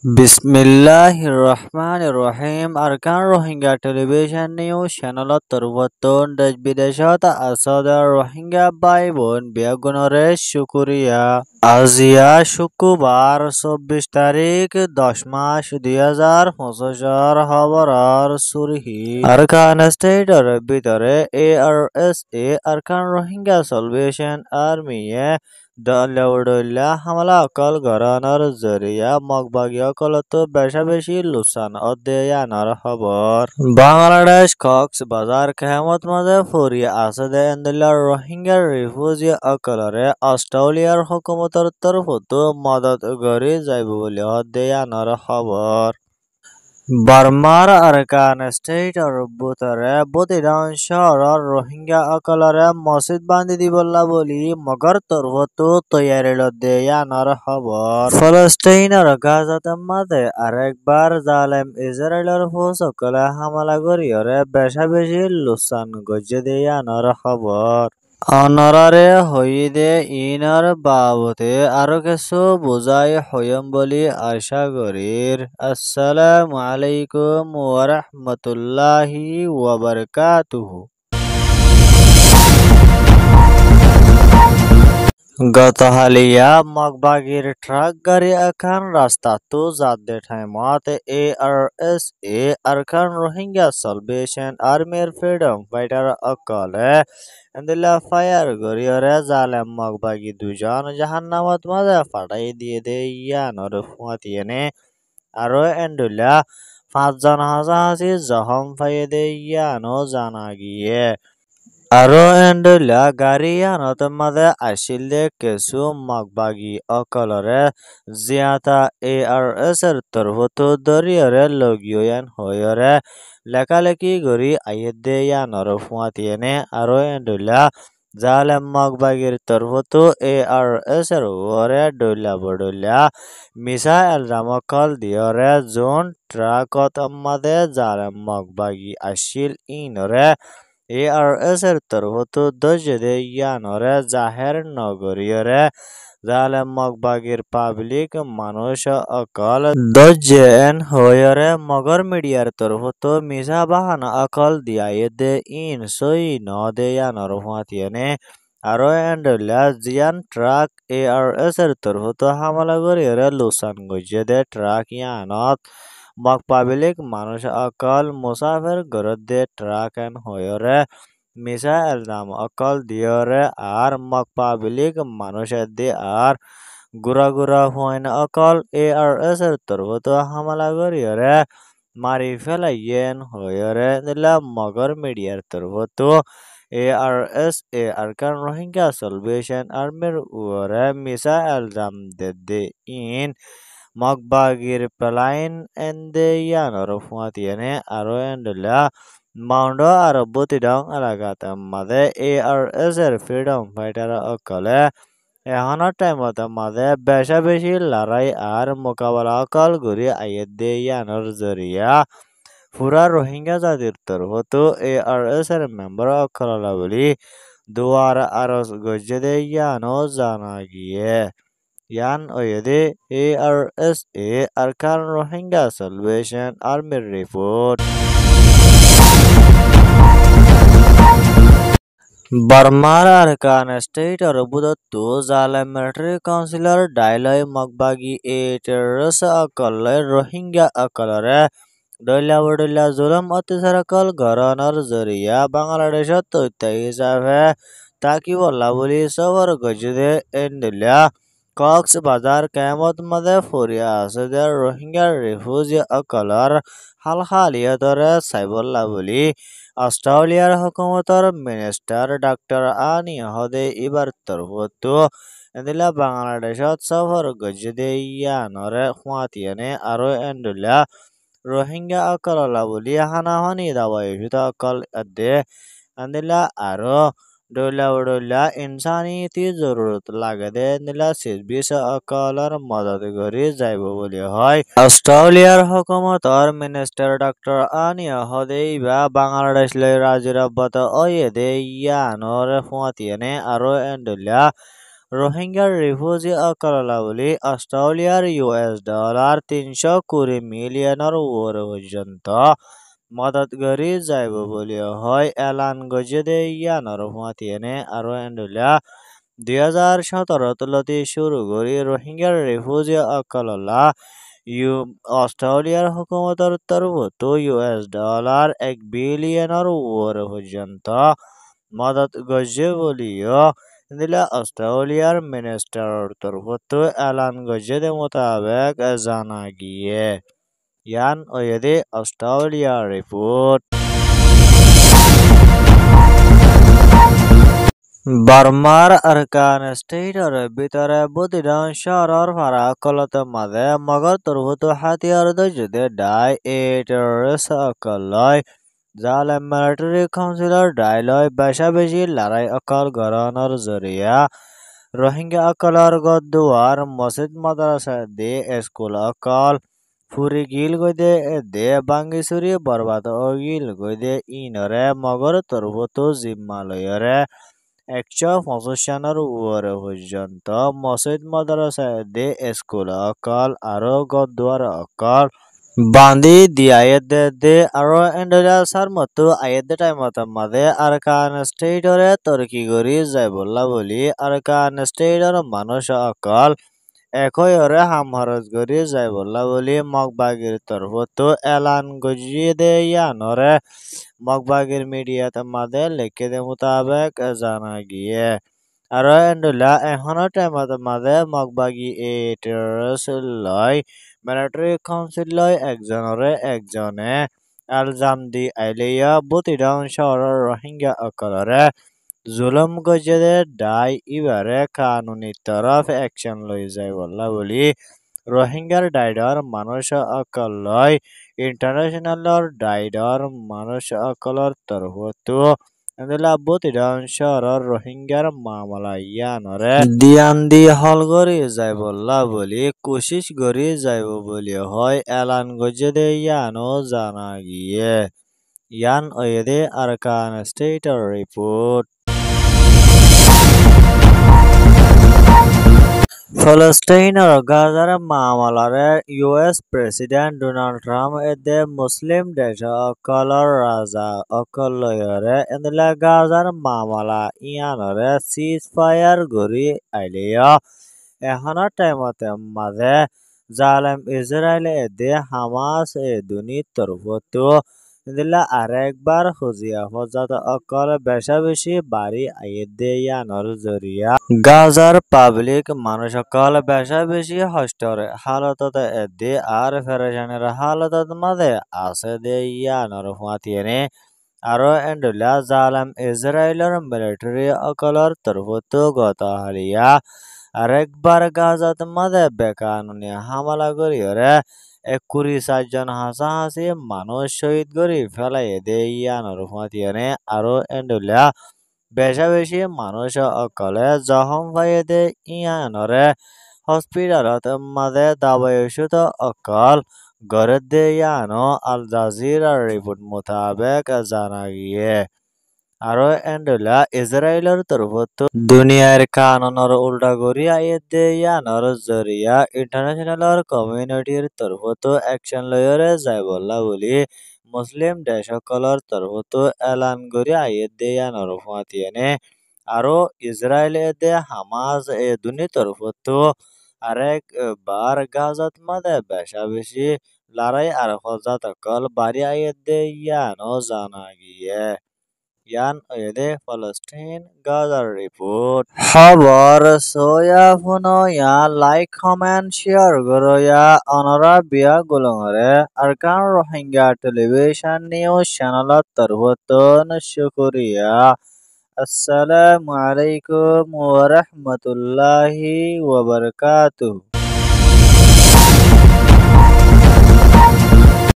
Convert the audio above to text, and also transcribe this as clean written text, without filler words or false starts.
Bismillahirrahmanirrahim. Arkan Rohingya television news channel Turvatun Dej Bideshat Asada Rohingya Baibon Biagunore Shukuriya Azia Shukubar ২৪ তারিখ ১০ মাস ২০২৫ খবর সুরহি আরকান স্টেটের ভিতরে ARSA Arakan Rohingya salvation army দৌলতউল্লাহ হামলা অকল গরানোর জরিয়া মগবাগী অকলত বেশা বেশি লুসান অধ্যয়ানার খবর বাংলাদেশ কক্সবাজার কেমত মাঝে ফুরিয়ে আসে এন্দিল্লার রোহিঙ্গা রিফিউজি অকলরে অস্ট্রেলিয়ার হুকুমতর তরফতো মদত গরি যাইব বলে অধ্যয়ানার খবর বার্মার আরকান স্টেটর ভিতরে প্রতিদান শহরের রোহিঙ্গা অকলরে মসজিদ বান্ধি দিবল্লা বলি মগর তরফতো তৈয়ারি লদ্দেয়ানার খবর ফলস্তিনের গাজাতে মাঝে আরেকবার জালেম ইসরায়েলের ফৌজ সকলে হামলা করিয়রে বেশা বেশি লুসান গজ্জে দেয়ানার খবর অনরারে হইদে ইনার বাবতে আরো কিছু বুঝাই হইম বলি আশা করির আসসালামু আলাইকুম ওয়া রাহমাতুল্লাহি ওয়া বারাকাতুহু গতকালিয়া মগবাগির ট্রাক গাড়ি এখন রাস্তা তো যাতে ঠাইমত ARSA আরকান রোহিঙ্গা সালভেশন আর্মির ফ্রিডম ফাইটার অকলে এন্দিলা ফায়ার গরিয়রে জালেম মগবাগি দুজন জাহান্নামত মাঝে ফাটাই দিয়ে দে ইয়ানর ফুয়াতিয়েনে আরো এন্ডুলা ৫ জন হাসাহাসি জখম ফাইয়ে দে ইয়ানো জানা গিয়ে আরো এন্ডুলা গাড়ি আনত মাঝে আসিলে কিছু মগবাগি অকলরে জিয়াতা ARS এর তরফতো দরিয়রে লগিয়ান হয়রে লেখালেখি গড়ি আইয়ে দে ইয়ানর ফুয়াতিয়েনে আরো এন্ডুলা জালেম মগবাগির তরফতো ARS এর ওরে ডইলা বডইলা মিসা এলজাম কল দিয়রে জোন ট্রাকত মাঝে জালেম মগবাগি আসিল ইনরে ARS এর তরফতো দজদে ইয়ানরে জাহের নগরীয়রে জালেম মগবাগির পাবলিক মানুষ অকল দজেন হয়রে মগর মিডিয়ার তরফতো মিসা বাহানা অকল দিয়ায়ে দে ইন সই ন দে ইয়ানর হুয়াতিয়েনে আরো এন্ডলা জিয়ান ট্রাক ARS এর তরফতো হামলা করিয়রে লুসান গজ্জে দে ট্রাক ইয়ানত মগ পাবলিক মানুষ অকল মুসাফির গরত দে ট্রাক এন হয়রে মিসা এলজাম অকল দিয়রে আর মগ পাবলিক মানুষ দে আর গুড়া গুড়া হইন অকল ARS এর তরফতো হামলা করিয়রে মারি ফেলাইয়েন হয়রে দিলা মগর মিডিয়ার তরফতো ARSA আরকান রোহিঙ্গা সালভেশন আর্মির উরে মিসা এলজাম দে ইন মগবাগির প্লাইন এন্দে ইয়ানর ফুয়াতিয়েনে আরো এন্ডলা মাউন্ড আর বতিডং এলাকাতে মাঝে ARS এর ফ্রিডম ফাইটার অকলে এখনের টাইমত মাঝে বেশা বেশি লড়াই আর মোকাবেলা অকল ঘুরি আইয়ে দে ইয়ানর জরিয়া পুরা রোহিঙ্গা জাতির তরফতো ARS এর মেম্বার অকললা বলি দুয়ার আরস গজ্জে দে ইয়ানো জানা গিয়ে ইয়ান ওয়েদে ARSA আরকান রোহিঙ্গা সালভেশন আর্মির রিপোর্ট বার্মার আরকান স্টেটর বুদত্তু জালেম মিলিটারি কাউন্সিলর ডাইলয় মগবাগি টেররিস্ট অকলে রোহিঙ্গা অকলরে দৈলা বডৈলা জুলুম অত্যাচার অকল গরানোর জরিয়া বাংলাদেশত তথ্য হিসাবে তাকি বল্লা বলি সবর গজদে এন্ডুলা কক্সবাজার কেমত মাঝে ফুরিয়া আছে যে রোহিঙ্গা রিফিউজি অকলর হালহালিয়তরে সাইবল্লা বলি অস্ট্রেলিয়ার হুকুমতর মিনিস্টার ডাক্তার আনি হদে ইবার তরফতো এন্দিলা বাংলাদেশত সফর গজদে ইয়ানরে হুয়াতিয়েনে আরো এন্ডুলা রোহিঙ্গা অকললা বলি হানাহানি দাওয়াইশুত অকল আদে এন্দিলা আরো ডইলা ইনসানিয়তি জরুরত লাগে দে নিলা সিজবিস অকলর মদত করি যাইব বলি হয় অস্ট্রেলিয়ার হুকুমতর মিনিস্টার ডক্টর আনিয়া হদে ইবা বাংলাদেশ লই রাজির আব্বাত ওয়ে দে ইয়ানর ফুয়াতিয়েনে আরো এন্ডুলা রোহিঙ্গার রিফিউজি অকলাবলী অস্ট্রেলিয়ার $320 মিলিয়নের উপরে পর্যন্ত মদত করি যাইব বলি হয় এলান গজে ইয়ানর হুয়াতিয়েনে আরো এন্ডুলিয়া 2017 তুলতি শুরু করি রোহিঙ্গার রিফিউজি অকললা ইউ অস্ট্রেলিয়ার হুকুমতের তরফতো $1 বিলিয়নের উপরে পর্যন্ত মদত গজে বলিও দিলা অস্ট্রেলিয়ার মিনিস্টার তরফতো এলান গজে মোতাবেক জানা গিয়ে ইয়ান ওয়েদে অস্ট্রেলিয়া রিপোর্ট বার্মার আরকান স্টেটের ভিতরে প্রতিদিন শহরের ভাড়া কলতে মাঝে মগর তরফতো হাতিয়ার দজদে ডাই এ টেররিস্ট অকলয় জালে মিলিটারি কাউন্সিলর ডাইলয় বেশা বেশি লড়াই অকল গরানোর জরিয়া রোহিঙ্গা অকলর গদুয়ার মসজিদ মাদ্রাসা দে স্কুল অকল ফুরি গিল গদে দে বাঙ্গিসুরি বরবাদ ও গিল গদে ইনরে মগর তরফতো জিম্মালয়রে 125 উপরে পর্যন্ত মসজিদ মাদ্রাসা দে স্কুল অকল আরো গদুয়ার অকল বান্দি দিয়ায়েত দে আরো এন্ডলা সার মতো আয়েত টাইমত মাদে আরকান স্টেটরে তরকি গরি যায় বললা বলি আরকান স্টেটর মানুষ অকল একই ওরে হামহরজ গরি যায় বললা বলি মগবাগির তরফতো এলান গজিয়ে দে ইয়ানরে মগবাগির মিডিয়াত মাদে লেখে দে মোতাবেক জানা গিয়ে আরো এন্ডুলা এখনো টাইমত মাদে মগবাগি এ টেররিস্ট লয় মিলিটারি কাউন্সিল লয় একজনরে একজনে আলজাম দি আইলিয়া প্রতিদিন শহরের রোহিঙ্গা অকলরে জুলুম গজে ডাই ইবারে কানুনি তরফ অ্যাকশন লই যায় বললা বলি রোহিঙ্গার ডাইডর মানুষ অকল লয় ইন্টারন্যাশনালর ডাইডর মানুষ অকলর তরফতো এন্দলা প্রতিদিন শহরের রোহিঙ্গার মামলা ইয়ানরে দিয়ান দি হল গরি যায় বললা বলি কোশিশ গরি যাইব বলি হয় এলান গজে দে ইয়ানো জানা গিয়ে ইয়ান ওয়েদে আরকান স্টেটের রিপোর্ট ফলস্টাইনের গাজার মামলারে ইউএস প্রেসিডেন্ট ডোনাল্ড ট্রাম্প এদে মুসলিম দেশ অকলর রাজা অকলয়রে এন্দলা গাজার মামলা ইয়ানরে সিজ ফায়ার গরি আইলিয়া এখনৰ টাইমতে মাঝে জালেম ইসরায়েল এদে হামাস এ দুনি তরফতো দিলা আরেকবার খুঁজিয়া ফজাত অকল বেশা বেশি বাড়ি আইয়ে দে ইয়ানোর জরিয়া গাজার পাবলিক মানুষ অকল বেশা বেশি হস্টরে হালতত এদে আর ফেরেশানের হালতত মাঝে আছে দে ইয়ানোর ফাতিয়েনে আরো এন্ডুলা জালেম ইসরায়েলের মিলিটারি অকলর তরফতো গত হালিয়া আরেকবার গাজাত মাঝে বেকানুনি হামলা করিয়রে 21 জন হাসাহাসি মানুষ শহীদ করি ফেলাই দে ইয়ানোর ফাতিয়েনে আরো এন্ডুলা বেশা বেশি মানুষ অকলে জখম পাইয়ে দে ইয়ানরে হসপিটালত মাঝে দাবাই ওষুধ অকল গড়ে দে ইয়ানো আল জাজিরার রিপোর্ট মোতাবেক জানা গিয়ে আরো এন্ডুলা ইসরায়েলের তরফতো দুনিয়ার কানুনের উল্টা করি আইয়ে দে ইয়ানোর জরিয়া ইন্টারন্যাশনাল কমিউনিটির তরফতো অ্যাকশন লয়রে যায় বললা বলি মুসলিম দেশ সকলের তরফতো এলান করি আইয়ে দে ইয়ানোর ফাতিয়েনে আরো ইসরায়েল দে হামাস এ দুনি তরফতো আরেক বার গাজাত মাদে বেশা বেশি লড়াই আর হজাত অকল বাড়ি আইয়ে দে ইয়ানো জানা গিয়ে ইয়ান ওয়েদে ফলস্টাইন গাজার রিপোর্ট খবর সোয়া ফুনো ইয়া লাইক কমেন্ট শেয়ার করো ইয়া অনরা বিয়া গুলঙরে আরকান রোহিঙ্গা টেলিভিশন নিউজ চ্যানেলত তরফতন শুকরিয়া আসসালামু আলাইকুম ওয়া রাহমাতুল্লাহি ওয়া বারাকাতুহু।